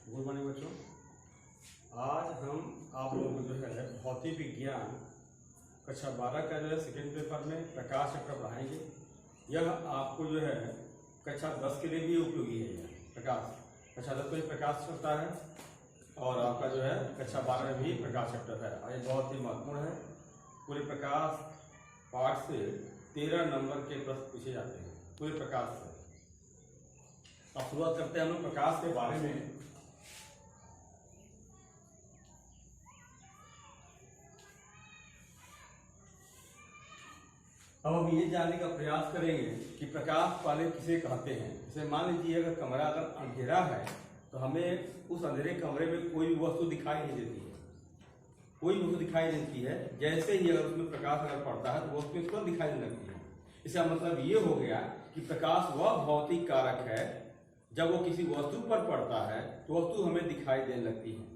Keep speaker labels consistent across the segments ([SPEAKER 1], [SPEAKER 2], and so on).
[SPEAKER 1] Good morning बच्चों। आज हम आप लोगों को जो है भौतिक विज्ञान कक्षा 12 का जो है सेकेंड पेपर में प्रकाश चक्र पढ़ाएंगे। यह आपको जो है कक्षा 10 के लिए भी उपयोगी है। यह प्रकाश कक्षा 10 में प्रकाश चलता है और आपका जो है कक्षा 12 में भी प्रकाश चक्र है और ये बहुत ही महत्वपूर्ण है। पूरे प्रकाश पाठ से 13 नंबर के प्रश्न पूछे जाते हैं पूरे प्रकाश से। अब शुरुआत करते हैं हम लोग प्रकाश के बारे में। अब हम ये जानने का प्रयास करेंगे कि प्रकाश वाले किसे कहते हैं। जैसे मान लीजिए अगर कमरा अगर अंधेरा है तो हमें उस अंधेरे कमरे में कोई वस्तु दिखाई नहीं देती है, कोई वस्तु दिखाई देती है। जैसे ही अगर उसमें प्रकाश अगर पड़ता है तो वस्तु तुरंत दिखाई देने लगती है। इसका मतलब ये हो गया कि प्रकाश वह भौतिक कारक है जब वो किसी वस्तु पर पड़ता है तो वस्तु हमें दिखाई देने लगती है।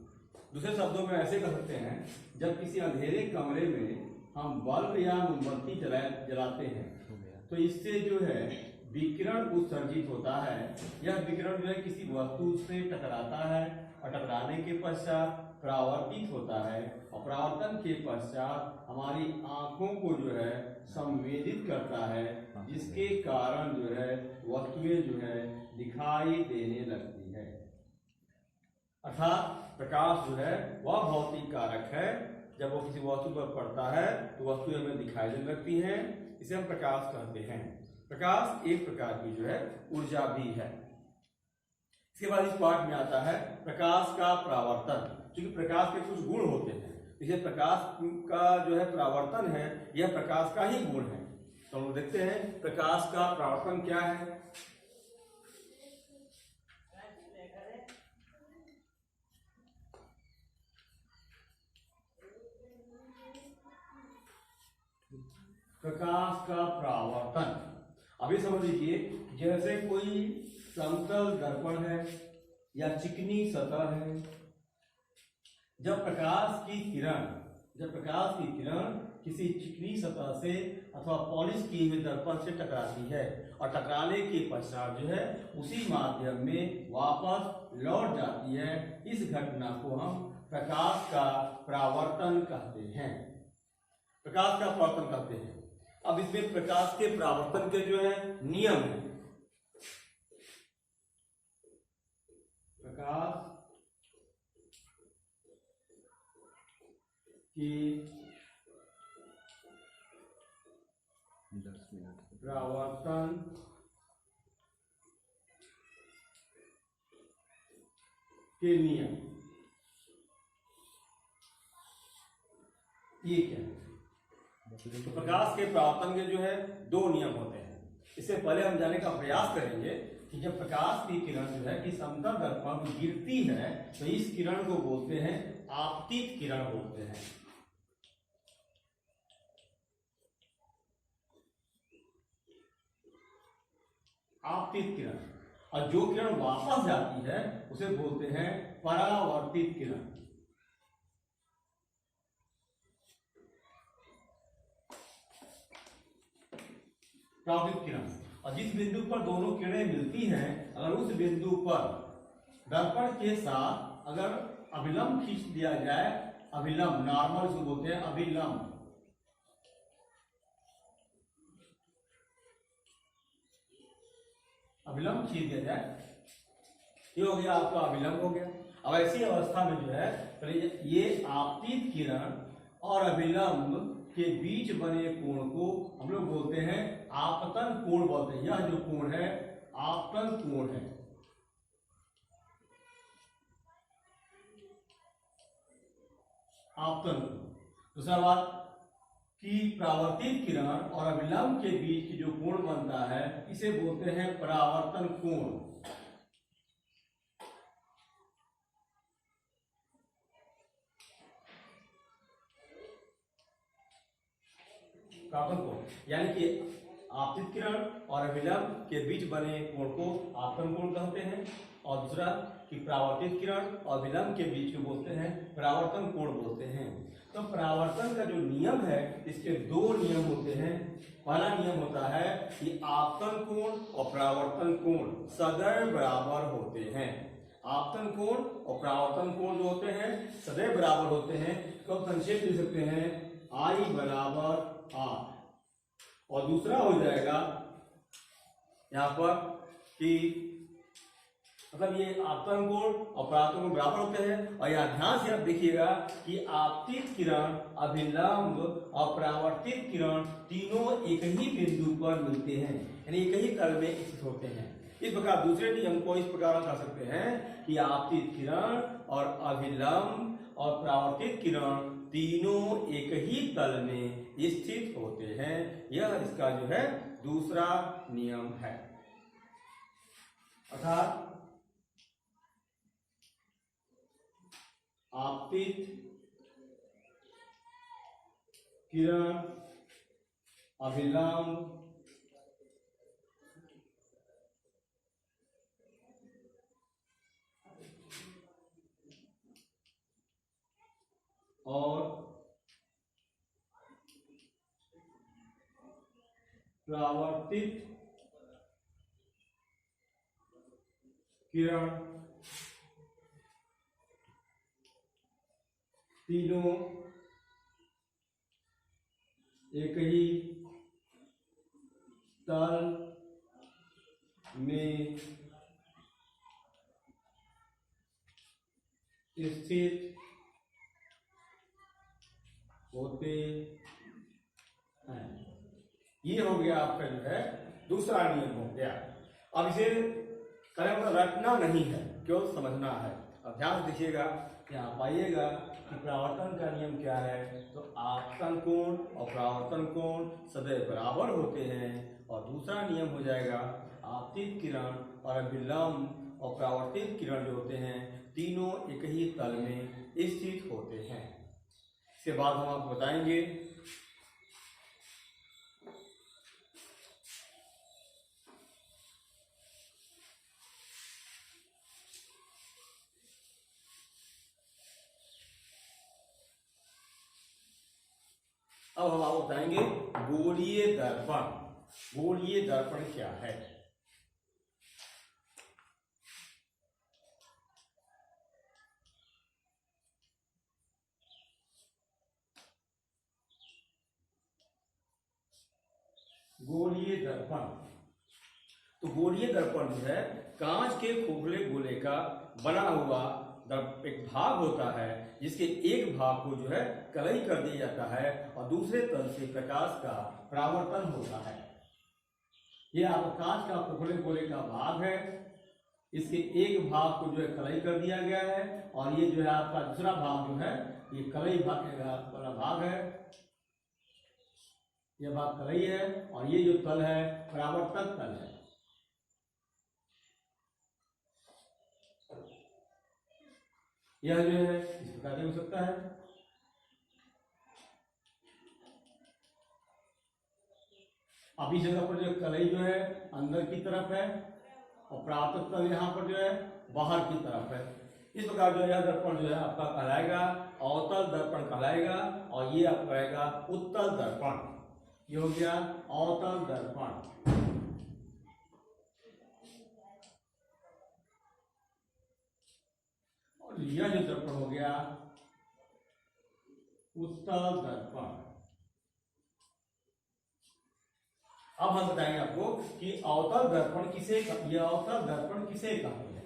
[SPEAKER 1] दूसरे शब्दों में ऐसे कह सकते हैं, जब किसी अंधेरे कमरे में हम बल्ब या मोमबत्ती जलाते हैं तो इससे जो है विकिरण उत्सर्जित होता है। यह विकिरण जो है किसी वस्तु से टकराता है और टकराने के पश्चात परावर्तित होता है और परावर्तन के पश्चात हमारी आंखों को जो है संवेदित करता है, जिसके कारण जो है वस्तुएं जो है दिखाई देने लगती है। अर्थात प्रकाश जो है वह भौतिक कारक है, जब वो किसी वस्तु पर पड़ता है तो वस्तुएं हमें दिखाई देने लगती हैं। इसे हम प्रकाश कहते हैं। प्रकाश एक प्रकार की जो है ऊर्जा भी है। इसके बाद इस पाठ में आता है प्रकाश का परावर्तन। क्योंकि प्रकाश के कुछ गुण होते हैं, इसे प्रकाश का जो है परावर्तन है, यह प्रकाश का ही गुण है। तो हम देखते हैं प्रकाश का परावर्तन क्या है। प्रकाश का परावर्तन अभी समझ लीजिए, जैसे कोई समतल दर्पण है या चिकनी सतह है। जब प्रकाश की किरण किसी चिकनी सतह से अथवा पॉलिश किए हुए दर्पण से टकराती है और टकराने के पश्चात जो है उसी माध्यम में वापस लौट जाती है, इस घटना को हम प्रकाश का परावर्तन कहते हैं। प्रकाश का परावर्तन कहते हैं। अब इसमें प्रकाश के परावर्तन के जो है नियम है। प्रकाश की परावर्तन के नियम ये क्या है? तो प्रकाश के परावर्तन के जो है दो नियम होते हैं। इससे पहले हम जानने का प्रयास करेंगे कि जब प्रकाश की किरण जो है कि समतल दर्पण पर गिरती है तो इस किरण को बोलते हैं आपतित किरण बोलते हैं। आपतित किरण। और जो किरण वापस जाती है उसे बोलते हैं परावर्तित किरण। परावर्तित किरण। और जिस बिंदु पर दोनों किरणें मिलती हैं, अगर उस बिंदु पर दर्पण के साथ अगर अभिलंब खींच दिया जाए, अभिलंब नॉर्मल जो बोलते हैं अभिलंब, अभिलंब खींच दिया जाए, ये हो गया आपका अभिलंब हो गया। अब ऐसी अवस्था में जो है ये आपतित किरण और अभिलंब के बीच बने कोण को हम लोग बोलते हैं आपतन कोण बोलते हैं। यह जो कोण है आपतन कोण है। आपतन कोण। दूसरा बात कि परावर्तित किरण और अभिलंब के बीच की जो कोण बनता है इसे बोलते हैं परावर्तन कोण। परावर्तन कोण यानी कि आपतित किरण और अभिलंब के बीच बने कोण को आपतन कोण कहते हैं। और दूसरा कि परावर्तित किरण और अभिलंब के बीच को बोलते हैं परावर्तन कोण बोलते हैं। तो परावर्तन का जो नियम है इसके दो नियम होते हैं। पहला नियम होता है कि आपतन कोण और परावर्तन कोण सदैव बराबर होते हैं। आपतन कोण और परावर्तन कोण जो होते हैं सदैव बराबर होते हैं। तो हम संक्षेप दे सकते हैं I बराबर R, और दूसरा हो जाएगा यहाँ पर कि मतलब ये आपतन कोण और परावर्तन कोण बराबर होते हैं। और यहाँ ध्यान से आप देखिएगा कि आपतित किरण, अभिलंब और परावर्तित किरण तीनों एक ही बिंदु पर मिलते हैं, यानी एक ही तल में स्थित होते हैं। इस प्रकार दूसरे नियम को इस प्रकार कह सकते हैं कि आपतित किरण और अभिलंब और परावर्तित किरण तीनों एक ही तल में स्थित होते हैं। यह इसका जो है दूसरा नियम है। अर्थात आपतित किरण, अभिलंब और परावर्तित किरण तीनों एक ही तल में स्थित होते हैं। ये हो गया आपका जो है दूसरा नियम हो गया। अब इसे कलम पर रटना नहीं है, केवल समझना है। अब ध्यान दीजिएगा कि आप पाइएगा कि परावर्तन का नियम क्या है। तो आपतन कोण और परावर्तन कोण सदैव बराबर होते हैं। और दूसरा नियम हो जाएगा आपतित किरण और अभिलंब और परावर्तित किरण जो होते हैं तीनों एक ही तल में स्थित होते हैं। इसके बाद हम आपको बताएंगे अब हम आपको बताएंगे गोलीय दर्पण। गोलीय दर्पण क्या है? गोलीय दर्पण, तो गोलीय दर्पण जो है कांच के खोखले गोले का बना हुआ एक भाग होता है जिसके एक भाग को जो है कलई कर दिया जाता है और दूसरे तल से प्रकाश का परावर्तन होता है। यह आपका कांच का खोखले गोले का भाग है। इसके एक भाग को जो है कलई कर दिया गया है और ये जो है आपका दूसरा भाग जो है ये कलई भाग वाला भाग है। यह भाग कलई है और ये जो तल है परावर्तक तल है। यह जो है इस प्रकार हो सकता है। अब इस जगह पर जो कलई जो है अंदर की तरफ है और परावर्तक तल यहाँ पर जो है बाहर की तरफ है। इस प्रकार जो यह दर्पण जो है आपका कहलाएगा अवतल दर्पण कहलाएगा और ये आपका रहेगा उत्तल दर्पण। ये हो गया अवतल दर्पण। और यह जो दर्पण हो गया उत्तल दर्पण। अब हम बताएंगे आपको कि अवतल दर्पण किसे, यह अवतल दर्पण किसे कहते हैं।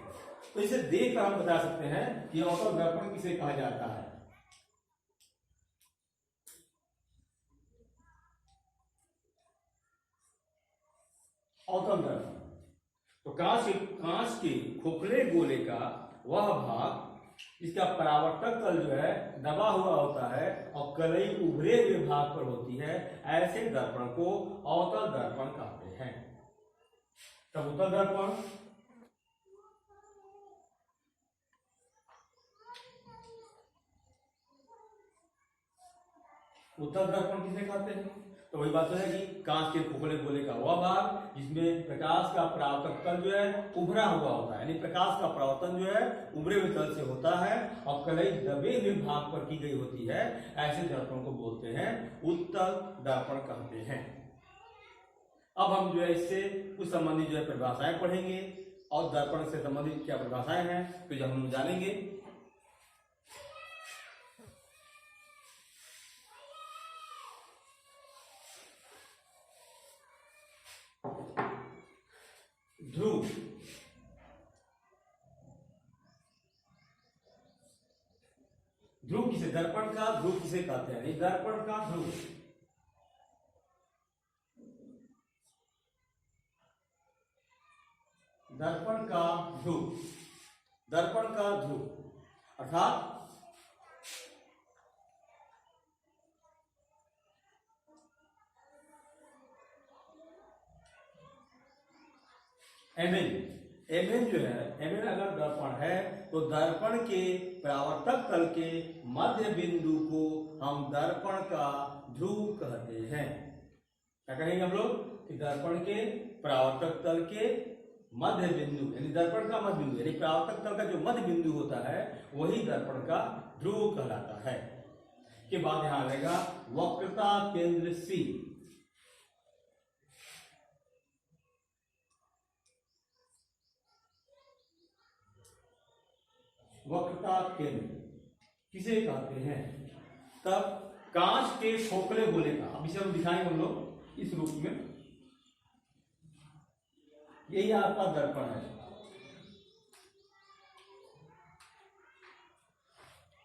[SPEAKER 1] तो इसे देखकर हम बता सकते हैं कि अवतल दर्पण किसे कहा जाता है। अवतल दर्पण तो कांच के खोखले गोले का वह भाग इसका परावर्तक तल जो है दबा हुआ होता है और कलई उभरे हुए भाग पर होती है। ऐसे दर्पण को अवतल दर्पण कहते हैं। तब उत्तल दर्पण, उत्तल दर्पण किसे कहते हैं? तो वही बात है कि कांच के खोखले गोले का वह भाग जिसमें प्रकाश का परावर्तक तल जो है उभरा हुआ होता है, यानी प्रकाश का परावर्तन जो है उभरे हुए तल से होता है और कलई दबे हुए भाग पर की गई होती है। ऐसे दर्पण को बोलते हैं उत्तल दर्पण कहते हैं। अब हम जो है इससे कुछ संबंधित जो है परिभाषाएं पढ़ेंगे। और दर्पण से संबंधित क्या परिभाषाएं हैं, तो जब हम जानेंगे। ध्रुव, ध्रुव किसे, दर्पण का ध्रुव किसे कहते हैं? दर्पण का ध्रुव, दर्पण का ध्रुव, दर्पण का ध्रुव अर्थात एमएन, एमएन जो है, एमएन अगर दर्पण है तो दर्पण के परावर्तक तल के मध्य बिंदु को हम दर्पण का ध्रुव कहते हैं। क्या कहेंगे हम लोग कि दर्पण के परावर्तक तल के मध्य बिंदु, यानी दर्पण का मध्य बिंदु, यानी परावर्तक तल का जो मध्य बिंदु होता है वही दर्पण का ध्रुव कहलाता है। के बाद यहां आएगा वक्रता केंद्र सी, वक्रता केंद्र किसे कहते हैं? तब कांच के खोखले गोले का, अब इसे हम दिखाएंगे हम लोग इस रूप में। यही आपका दर्पण है।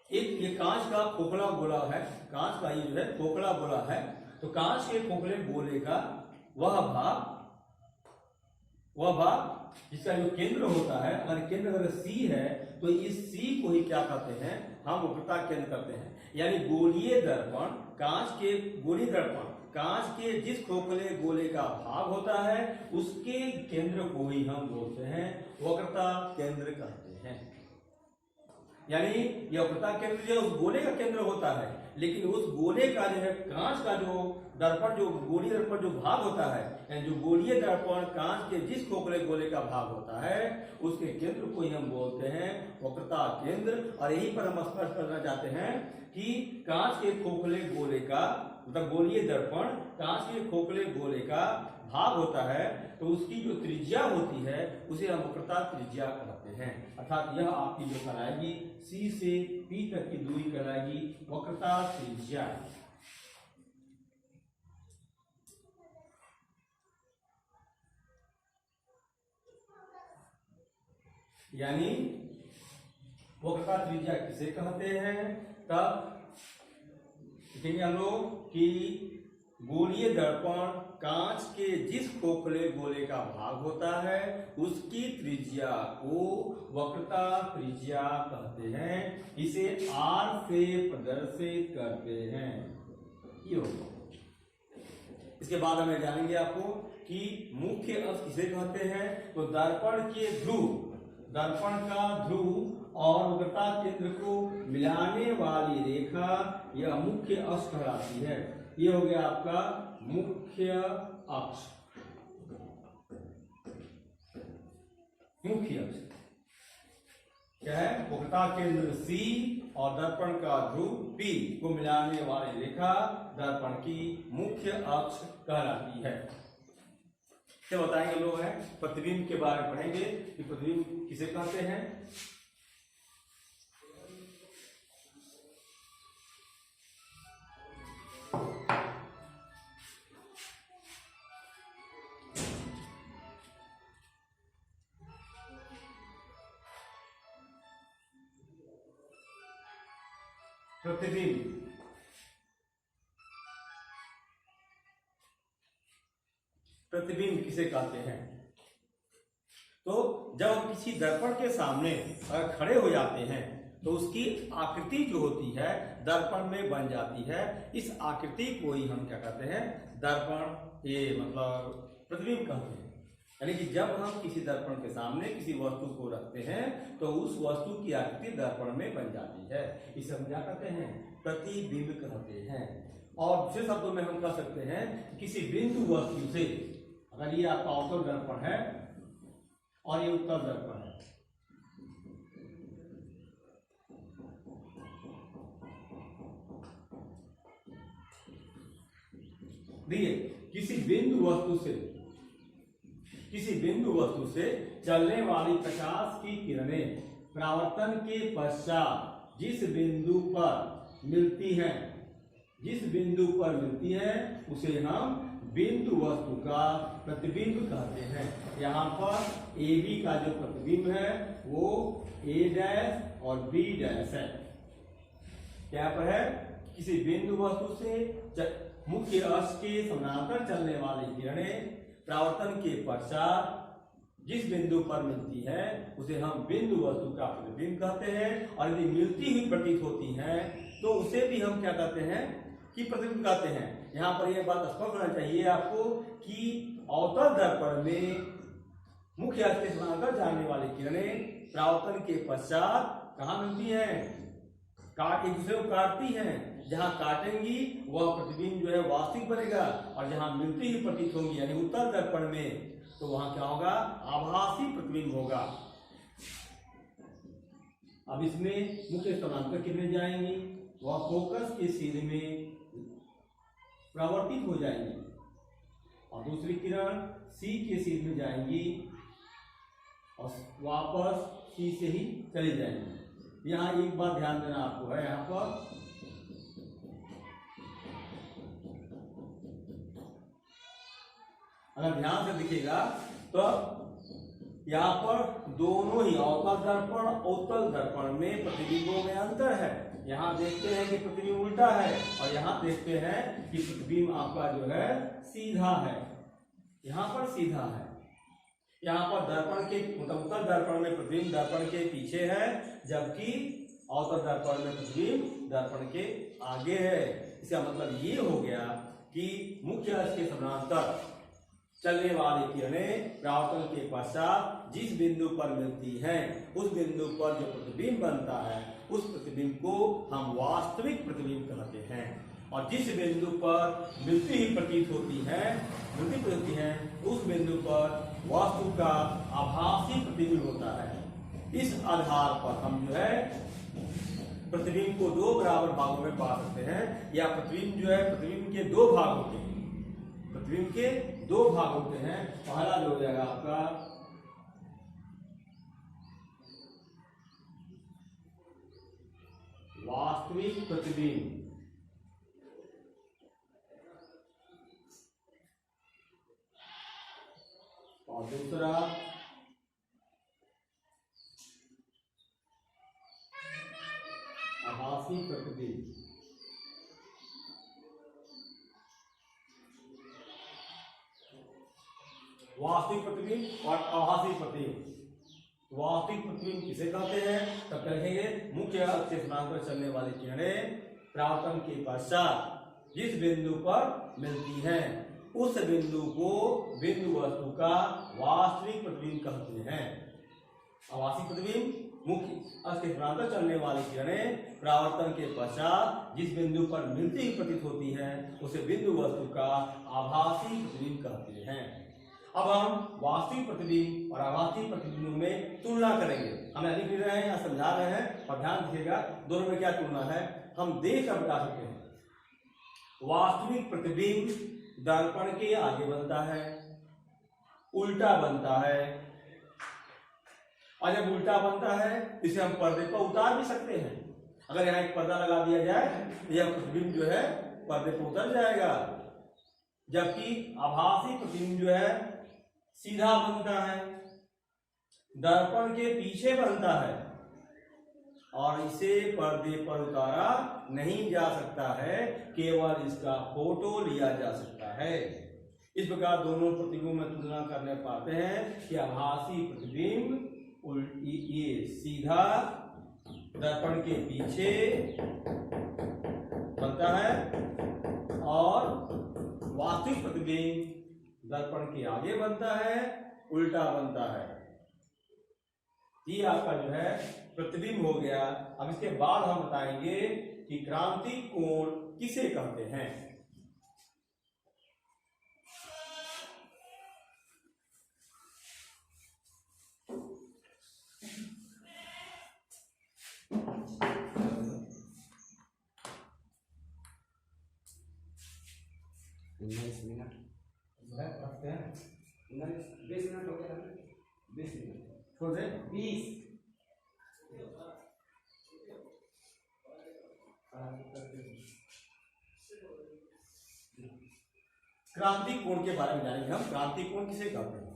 [SPEAKER 1] एक ये कांच का खोखला गोला है, कांच का ये जो है खोखला गोला है, तो कांच के खोखले गोले का वह भाग जिसका जो केंद्र होता है, अगर केंद्र अगर सी है तो इस सी को ही क्या कहते हैं, हम वक्रता केंद्र करते हैं। यानी गोलीय दर्पण, कांच के गोलीय दर्पण, कांच के जिस खोखले गोले का भाग होता है उसके केंद्र को ही हम बोलते हैं वक्रता केंद्र कहते हैं। यानी यह वक्रता केंद्र जो उस गोले का केंद्र होता है, लेकिन उस गोले का जो है कांच का जो दर्पण, जो गोलीय दर्पण जो भाग होता है, यानी जो गोलीय दर्पण कांच के जिस खोखले गोले का भाग होता है उसके केंद्र को ही हम बोलते हैं वक्रता केंद्र। और यहीं पर हम स्पष्ट करना चाहते हैं कि कांच के खोखले गोले का, मतलब गोलीय दर्पण कांच के खोखले गोले का भाग होता है, तो उसकी जो त्रिज्या होती है उसे हम वक्रता त्रिज्या कहते हैं। अर्थात यह आपकी जो कहलाएगी सी से पी तक की दूरी कहलाएगी वक्रता त्रिज्या। यानी वक्रता त्रिज्या किसे कहते हैं? तब देखेंगे हम लोग कि गोलीय दर्पण कांच के जिस खोखले गोले का भाग होता है उसकी त्रिज्या को वक्रता त्रिज्या कहते हैं। इसे आर से प्रदर्शित करते हैं। ये होगा। इसके बाद हमें जानेंगे आपको कि मुख्य अक्ष किसे कहते हैं? तो दर्पण के ध्रुव, दर्पण का ध्रुव और वक्रता केंद्र को मिलाने वाली रेखा यह मुख्य अक्ष कहलाती है। ये हो गया आपका मुख्य अक्ष। मुख्य अक्ष क्या है? वक्रता केंद्र C और दर्पण का ध्रुव P को मिलाने वाली रेखा दर्पण की मुख्य अक्ष कहलाती है। क्या बताएंगे लोग हैं? प्रतिबिंब के बारे में पढ़ेंगे कि प्रतिबिंब किसे कहते हैं। प्रतिबिंब प्रतिबिंब किसे कहते हैं? तो जब हम किसी दर्पण के सामने अगर खड़े हो जाते हैं तो उसकी आकृति जो होती है दर्पण में बन जाती है। इस आकृति को ही हम क्या कहते हैं? दर्पण, ये मतलब प्रतिबिंब कहते हैं। यानी कि जब हम किसी दर्पण के सामने किसी वस्तु को रखते हैं तो उस वस्तु की आकृति दर्पण में बन जाती है। इसे हम क्या कहते हैं? प्रतिबिंब कहते हैं। और दूसरे शब्दों में हम कह सकते हैं किसी बिंदु वस्तु से, अगर ये आपका अवतल दर्पण है और ये उत्तल दर्पण है, देखिए किसी बिंदु वस्तु से किसी बिंदु वस्तु से चलने वाली प्रकाश की किरणें परावर्तन के पश्चात जिस बिंदु पर मिलती है उसे हम बिंदु वस्तु का प्रतिबिंब कहते हैं। यहाँ पर ए बी का जो प्रतिबिंब है वो ए डैश और बी डैश है। क्या पर है? किसी बिंदु वस्तु से मुख्य अक्ष के समानांतर चलने वाली किरणें परावर्तन के पश्चात जिस बिंदु पर मिलती है उसे हम बिंदु वस्तु का प्रतिबिंब कहते हैं। और यदि मिलती हुई प्रतीत होती है तो उसे भी हम क्या कहते हैं कि प्रतिबिंब कहते हैं। यहाँ पर यह बात स्पष्ट होना चाहिए आपको कि अवतल दर्पण में मुख्य अक्ष के समानांतर जाने वाली किरणें परावर्तन के पश्चात कहाँ मिलती हैं? एक दूसरे को काटती हैं। जहां काटेंगी वह प्रतिबिंब जो है वास्तविक बनेगा, और जहां मिलती ही प्रतीत होंगी यानी उत्तल दर्पण में तो वहां क्या होगा? आभासी प्रतिबिंब होगा। अब इसमें मुख्य समानांतर किरणें जाएंगी, वह फोकस के सीधे में परावर्तित हो जाएंगी, और दूसरी किरण सी के सीध में जाएंगी और वापस सी से ही चली जाएंगी। यहाँ एक बात ध्यान देना आपको है, यहाँ पर अगर ध्यान से दिखेगा तो यहाँ पर दोनों ही अवतल दर्पण और उत्तल दर्पण में प्रतिबिंबों में अंतर है। यहाँ देखते हैं कि प्रतिबिंब उल्टा है और यहाँ देखते हैं कि प्रतिबिंब आपका जो है सीधा है। यहाँ पर सीधा है, यहाँ पर दर्पण के उत्तल दर्पण में प्रतिबिंब दर्पण के पीछे है, जबकि अवतल दर्पण में प्रतिबिंब दर्पण के आगे है। इसका मतलब ये हो गया कि मुख्य अक्ष के समानांतर चलने वाली किरणें परावर्तन के पश्चात जिस बिंदु पर मिलती हैं उस बिंदु पर जो प्रतिबिंब बनता है उस प्रतिबिंब को हम वास्तविक प्रतिबिंब कहते हैं। और जिस बिंदु पर मिलती ही प्रतीत होती है उस बिंदु पर वस्तु का आभासी प्रतिबिंब होता है। इस आधार पर हम जो है प्रतिबिंब को दो बराबर भागों में बांट सकते हैं, या प्रतिबिंब जो है प्रतिबिंब के दो भाग होते हैं। प्रतिबिंब के दो भाग होते हैं। पहला जो हो जाएगा आपका वास्तविक प्रतिबिंब, और दूसरा आभासी प्रतिबिंब। वास्तविक प्रतिबिंब और आभासी प्रतिबिंब। वास्तविक प्रतिबिंब किसे कहते हैं? तब कहेंगे मुख्य अक्ष के समानांतर चलने वाली किरणें परावर्तन के पश्चात जिस बिंदु पर मिलती हैं उस बिंदु को बिंदु वस्तु का वास्तविक प्रतिबिंब कहते हैं। आभासी प्रतिबिंब मुख्य अक्ष के समानांतर चलने वाली किरणें परावर्तन के पश्चात जिस बिंदु पर मिलती ही प्रतीत होती है उसे बिंदु वस्तु का आभासी प्रतिबिंब कहते हैं। अब हम वास्तविक प्रतिबिंब और आभासी प्रतिबिंब में तुलना करेंगे। हम लिख भी रहे हैं या समझा रहे हैं, और ध्यान दीजिएगा दोनों में क्या तुलना है हम देख कर बता सकते हैं। वास्तविक प्रतिबिंब दर्पण के आगे बनता है, उल्टा बनता है, और जब उल्टा बनता है इसे हम पर्दे पर उतार भी सकते हैं। अगर यहाँ एक पर्दा लगा दिया जाए तो यह प्रतिबिंब जो है पर्दे पर उतर जाएगा, जबकि आभासी प्रतिबिंब जो है सीधा बनता है, दर्पण के पीछे बनता है, और इसे पर्दे पर उतारा नहीं जा सकता है, केवल इसका फोटो लिया जा सकता है। इस प्रकार दोनों प्रतिबिंबों में तुलना करने पाते हैं कि आभासी प्रतिबिंब ये सीधा दर्पण के पीछे बनता है, और वास्तविक प्रतिबिंब दर्पण के आगे बनता है, उल्टा बनता है। ये आपका जो है प्रतिबिंब हो गया। अब इसके बाद हम बताएंगे कि क्रांतिक कोण किसे कहते हैं।
[SPEAKER 2] मिनट जो है रखते हैं 19-20 मिनट
[SPEAKER 1] 20। क्रांति कोण के बारे में जानेंगे हम। क्रांति कोण किसे कहते हैं?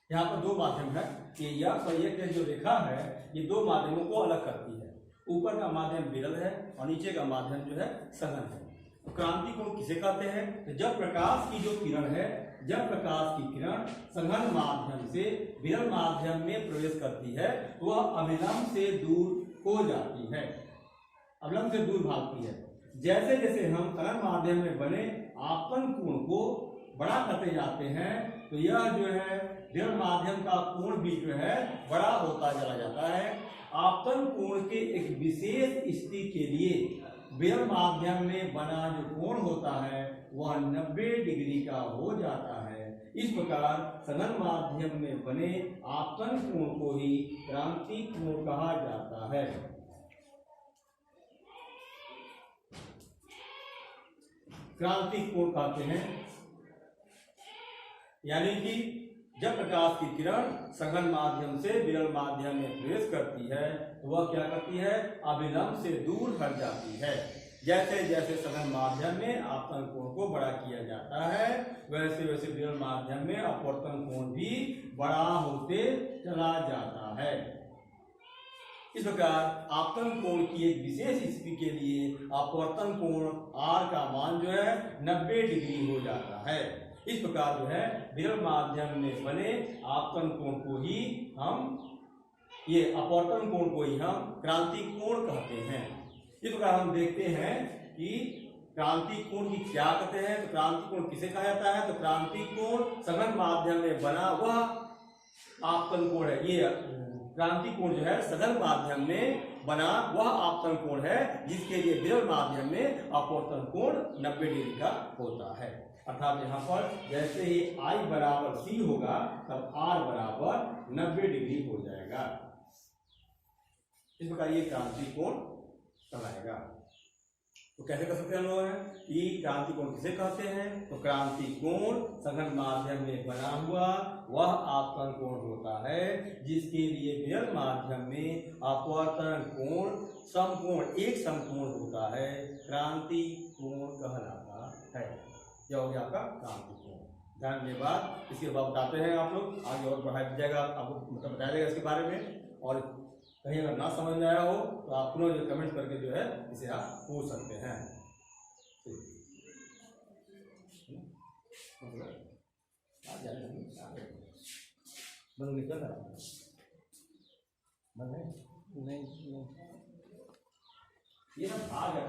[SPEAKER 1] यहाँ पर दो माध्यम है कि यह और ये जो रेखा है ये दो माध्यमों को अलग करती है। ऊपर का माध्यम विरल है और नीचे का माध्यम जो है सघन है। तो क्रांति कोण किसे कहते हैं? तो जब प्रकाश की जो किरण है, जब प्रकाश की किरण सघन माध्यम से विरल माध्यम में प्रवेश करती है तो वह अविलंब से दूर हो जाती है, अविलंब से दूर भागती है। जैसे जैसे हम सघन माध्यम में बने आपतन कोण को बड़ा करते जाते हैं तो यह जो है विरल माध्यम का कोण भी जो है बड़ा होता चला जाता है। आपतन कोण के एक विशेष स्थिति के लिए विरल माध्यम में बना जो कोण होता है वह 90 डिग्री का हो जाता है। इस प्रकार सघन माध्यम में बने आपतन कोण को ही क्रांति कोण कहा जाता है। क्रांति कोण कहते हैं यानी कि जब प्रकाश की किरण सघन माध्यम से विरल माध्यम में प्रवेश करती है तो वह क्या करती है? अविलंब से दूर हट जाती है। जैसे जैसे सघन माध्यम में आपतन कोण को बड़ा किया जाता है वैसे वैसे विरल माध्यम में अपवर्तन कोण भी बड़ा होते चला जाता है। इस प्रकार आपतन कोण की एक विशेष स्थिति के लिए अपवर्तन कोण R का मान जो है 90 डिग्री हो जाता है। इस प्रकार जो है विरल माध्यम में बने आपतन कोण को ही हम ये अपवर्तन कोण को ही हम क्रांति कोण कहते हैं। इस प्रकार हम देखते हैं कि क्रांति कोण की क्या कहते हैं। तो क्रांति कोण किसे कहा जाता है? तो क्रांति कोण सघन माध्यम में बना वह आपतन कोण है। ये क्रांति कोण जो है सघन माध्यम में बना वह आपतन कोण है जिसके लिए विरल माध्यम में अपवर्तन कोण 90 डिग्री का होता है। अर्थात यहाँ पर जैसे ही I बराबर C होगा तब R बराबर 90 डिग्री हो जाएगा। इस प्रकार ये क्रांति कोण कहलाएगा। तो कैसे कर सकते हैं हम लोग कि क्रांति कोण किसे कहते हैं? तो क्रांति कोण सघन माध्यम में बना हुआ वह आपतन कोण होता है जिसके लिए विरल माध्यम में अपवर्तन कोण समकोण एक समकोण होता है, क्रांति कोण कहलाता है। यह हो गया आपका क्रांति कोण। धन्यवाद। इसके बाद बताते हैं आप लोग आगे और बढ़ाया जाएगा, आपको मतलब बताया जाएगा इसके बारे में। और कहीं अगर ना समझ में आया हो तो आप पुनः जो कमेंट करके जो है इसे आप पूछ सकते हैं। नहीं ये ना भाग है।